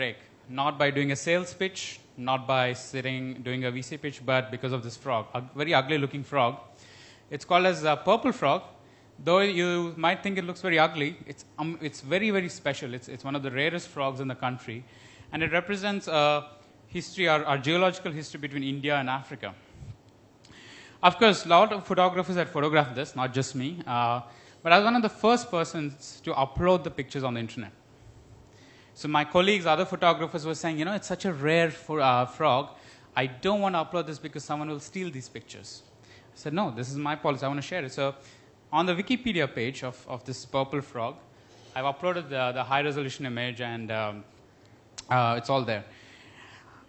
break. Not by doing a sales pitch, not by doing a VC pitch, but because of this frog, a very ugly looking frog. It's called as a purple frog. Though you might think it looks very ugly, it's very, very special. It's one of the rarest frogs in the country. And it represents history, our geological history between India and Africa. Of course, a lot of photographers had photographed this, not just me. But I was one of the first persons to upload the pictures on the internet. So my colleagues, other photographers were saying, it's such a rare frog. I don't want to upload this because someone will steal these pictures. I said, no, this is my policy. I want to share it. So on the Wikipedia page of this purple frog, I've uploaded the high-resolution image, and it's all there.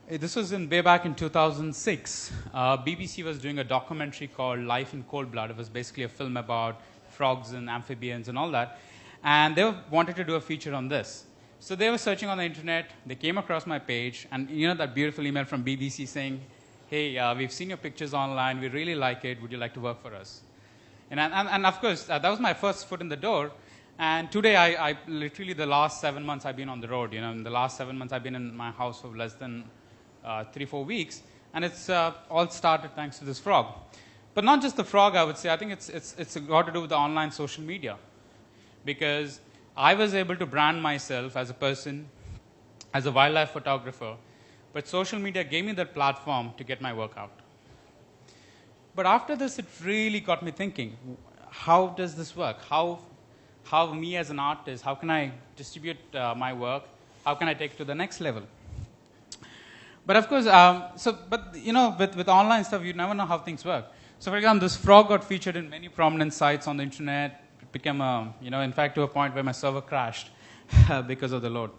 This was way back in 2006. BBC was doing a documentary called Life in Cold Blood. It was basically a film about frogs and amphibians and all that. And they wanted to do a feature on this. So they were searching on the internet. They came across my page. And that beautiful email from BBC saying, hey, we've seen your pictures online. We really like it. Would you like to work for us? And of course, that was my first foot in the door. And today, I literally, the last 7 months, I've been on the road. In the last 7 months, I've been in my house for less than 3-4 weeks. And it's all started thanks to this frog. But not just the frog, I would say. I think it's got to do with the online social media. Because I was able to brand myself as a person, as a wildlife photographer. But social media gave me that platform to get my work out. But after this, it really got me thinking, how does this work? How me as an artist, how can I distribute my work? How can I take it to the next level? But of course, with online stuff, you never know how things work. So for example, this frog got featured in many prominent sites on the internet. It became in fact, to a point where my server crashed because of the load.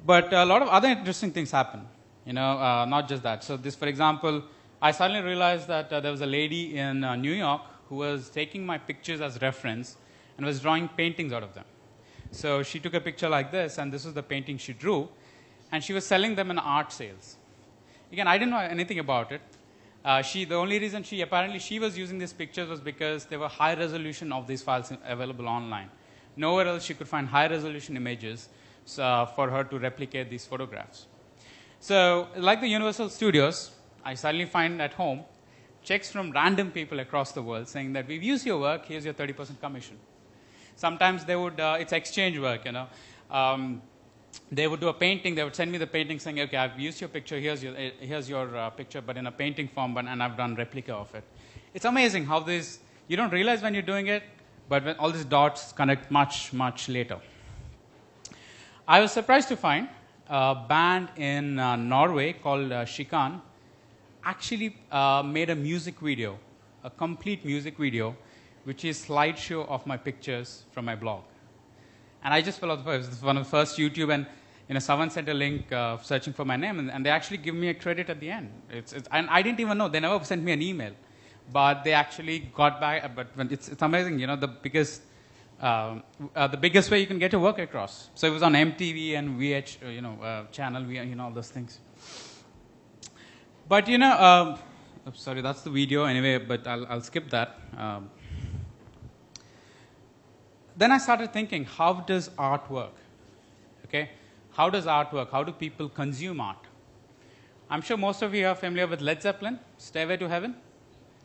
But a lot of other interesting things happen, not just that. So this, for example, I suddenly realized that there was a lady in New York who was taking my pictures as reference and was drawing paintings out of them. So she took a picture like this, and this was the painting she drew, and she was selling them in art sales. Again, I didn't know anything about it. The only reason she was using these pictures was because there were high resolution of these files available online. Nowhere else she could find high resolution images for her to replicate these photographs. So like the Universal Studios, I suddenly find at home checks from random people across the world saying that we've used your work, here's your 30% commission. Sometimes they would, it's exchange work, they would do a painting, they would send me the painting saying, okay, I've used your picture, here's your picture, but in a painting form, and I've done replica of it. It's amazing how you don't realize when you're doing it, but when all these dots connect much, much later. I was surprised to find a band in Norway called Shikan actually made a music video, a complete music video, which is slideshow of my pictures from my blog. And I just fell off the first. This was one of the first YouTube, and someone sent a link searching for my name, and they actually give me a credit at the end. And I didn't even know. They never sent me an email. But they actually got back. But it's amazing, the biggest way you can get your work across. So it was on MTV and VH, channel, all those things. But, sorry, that's the video anyway, but I'll skip that. Then I started thinking, how does art work? Okay? How does art work? How do people consume art? I'm sure most of you are familiar with Led Zeppelin, Stairway to Heaven.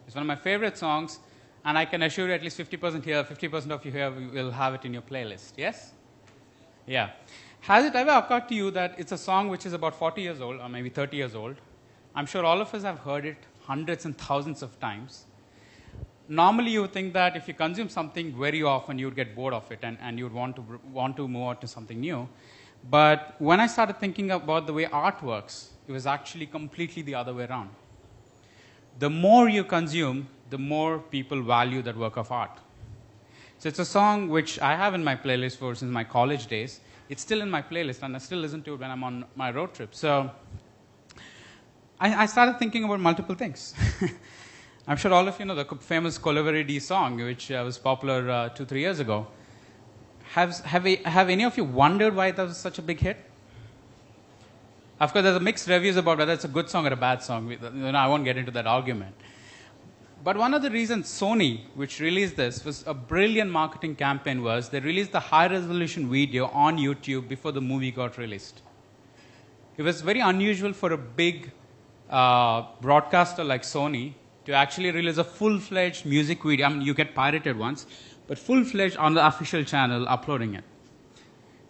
It's one of my favorite songs, and I can assure you at least 50% here, 50% of you here will have it in your playlist. Yes? Yeah. Has it ever occurred to you that it's a song which is about 40 years old, or maybe 30 years old? I'm sure all of us have heard it hundreds and thousands of times. Normally, you would think that if you consume something very often, you would get bored of it, and you would want to move on to something new. But when I started thinking about the way art works, it was actually completely the other way around. The more you consume, the more people value that work of art. So it's a song which I have in my playlist since my college days. It's still in my playlist, and I still listen to it when I'm on my road trip. So I started thinking about multiple things. I'm sure all of you know the famous Kolavaridi song, which was popular 2-3 years ago. Have any of you wondered why that was such a big hit? Of course, there's mixed reviews about whether it's a good song or a bad song. I won't get into that argument. But one of the reasons Sony, which released this, was a brilliant marketing campaign, was they released the high-resolution video on YouTube before the movie got released. It was very unusual for a big broadcaster like Sony to actually release a full-fledged music video. I mean, you get pirated once, but full-fledged on the official channel, uploading it.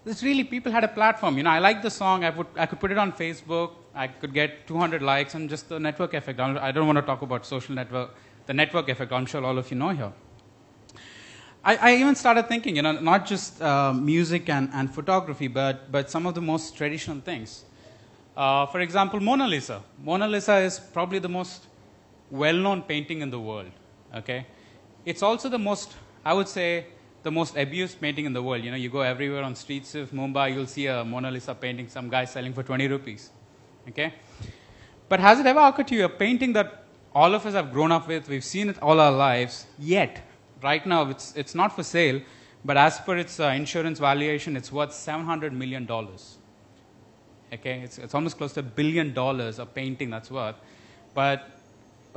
This really, people had a platform. You know, I like the song. I could put it on Facebook. I could get 200 likes, and just the network effect. I don't want to talk about social network, the network effect. I'm sure all of you know here. I even started thinking, you know, not just music and photography, but some of the most traditional things. For example, Mona Lisa. Mona Lisa is probably the most well-known painting in the world. Okay, it's also the most, I would say, the most abused painting in the world. You know, you go everywhere on streets of Mumbai, you'll see a Mona Lisa painting, some guy selling for 20 rupees. Okay, but has it ever occurred to you a painting that all of us have grown up with, we've seen it all our lives, yet right now it's not for sale, but as per its insurance valuation, it's worth $700 million. Okay, it's almost close to $1 billion a painting that's worth, but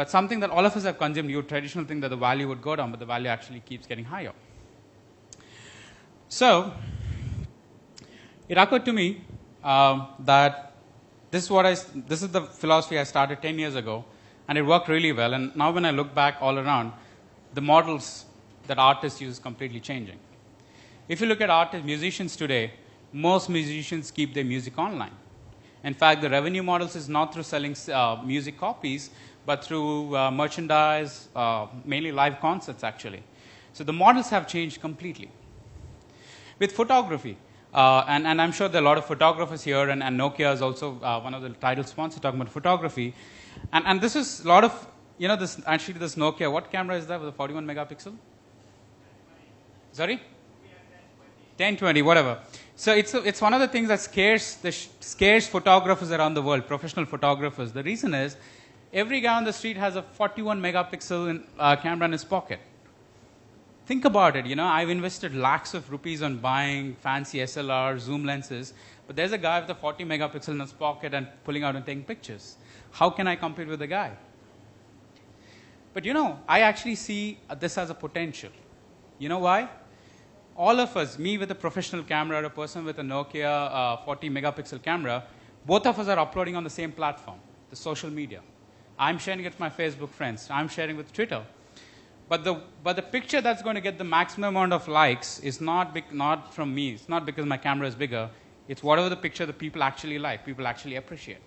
something that all of us have consumed. You traditionally think that the value would go down, but the value actually keeps getting higher. So it occurred to me that this is the philosophy I started 10 years ago, and it worked really well. And now when I look back all around, the models that artists use is completely changing. If you look at artists, musicians today, most musicians keep their music online. In fact, the revenue models is not through selling music copies, but through merchandise, mainly live concerts actually. So the models have changed completely. With photography, and I'm sure there are a lot of photographers here, and Nokia is also one of the title sponsors talking about photography. And this is a lot of, you know, this Nokia, what camera is that with a 41 megapixel? Sorry? 1020, whatever. So it's one of the things that scares photographers around the world, professional photographers. The reason is, every guy on the street has a 41 megapixel camera in his pocket. Think about it, you know, I've invested lakhs of rupees on buying fancy SLR, zoom lenses, but there's a guy with a 40 megapixel in his pocket and pulling out and taking pictures. How can I compete with the guy? But you know, I actually see this as a potential. You know why? All of us, me with a professional camera, a person with a Nokia 40 megapixel camera, both of us are uploading on the same platform, the social media. I'm sharing it with my Facebook friends. I'm sharing with Twitter. But the picture that's going to get the maximum amount of likes is not from me. It's not because my camera is bigger. It's whatever the picture the people actually like, people actually appreciate.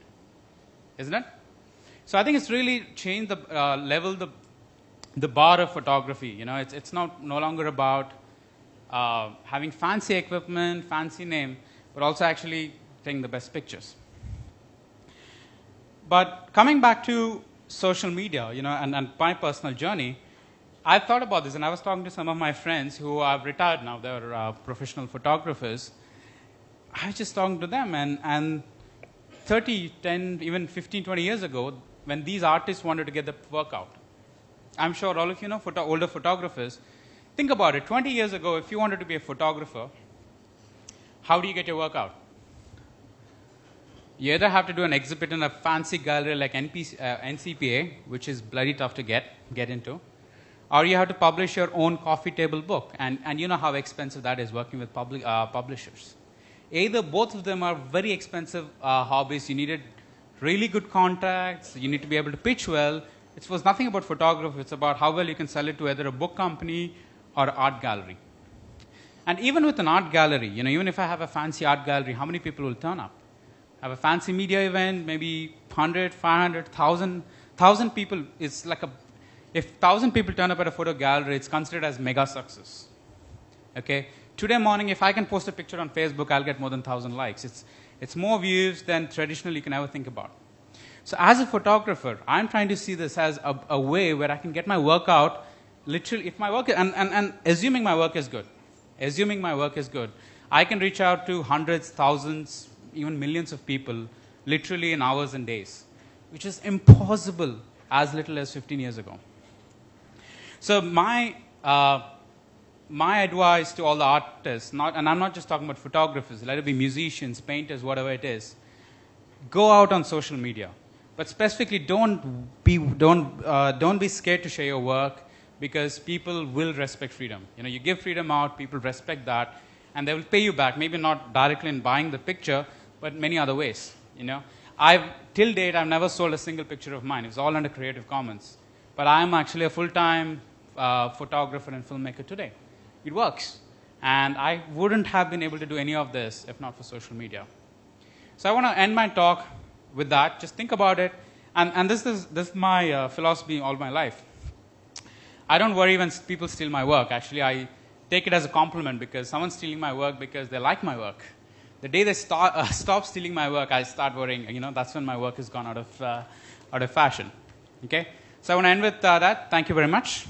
Isn't it? So I think it's really changed the the bar of photography. You know, it's no longer about having fancy equipment, fancy name, but also actually taking the best pictures. But coming back to social media, you know, and my personal journey, I've thought about this, and I was talking to some of my friends who are retired now. They're professional photographers. I was just talking to them, and 30, 10, even 15, 20 years ago, when these artists wanted to get the work out, I'm sure all of you know older photographers. Think about it. 20 years ago, if you wanted to be a photographer, how do you get your work out? You either have to do an exhibit in a fancy gallery like NCPA, which is bloody tough to get into, or you have to publish your own coffee table book, and you know how expensive that is working with publishers. Either both of them are very expensive hobbies. You needed really good contacts. You need to be able to pitch well. It was nothing about photography. It's about how well you can sell it to either a book company or art gallery. And even with an art gallery, you know, even if I have a fancy art gallery, how many people will turn up? I have a fancy media event, maybe 100, 500, 1,000 people. It's like if 1,000 people turn up at a photo gallery, it's considered as mega success. Okay? Today morning, if I can post a picture on Facebook, I'll get more than 1,000 likes. It's more views than traditionally you can ever think about. So as a photographer, I'm trying to see this as a way where I can get my work out, literally, if my work, and assuming my work is good, I can reach out to hundreds, thousands, even millions of people, literally in hours and days, which is impossible as little as 15 years ago. So my advice to all the artists, and I'm not just talking about photographers, let it be musicians, painters, whatever it is, go out on social media. But specifically, don't be scared to share your work, because people will respect freedom. You give freedom out, people respect that, and they will pay you back. Maybe not directly in buying the picture, but many other ways. Till date, I've never sold a single picture of mine. It's all under Creative Commons. But I'm actually a full-time photographer and filmmaker today. It works. And I wouldn't have been able to do any of this if not for social media. So I want to end my talk with that. Just think about it. And this is my philosophy all my life. I don't worry when people steal my work. Actually, I take it as a compliment, because someone's stealing my work because they like my work. The day they stop stealing my work, I start worrying. That's when my work has gone out of fashion. Okay? So I want to end with that. Thank you very much.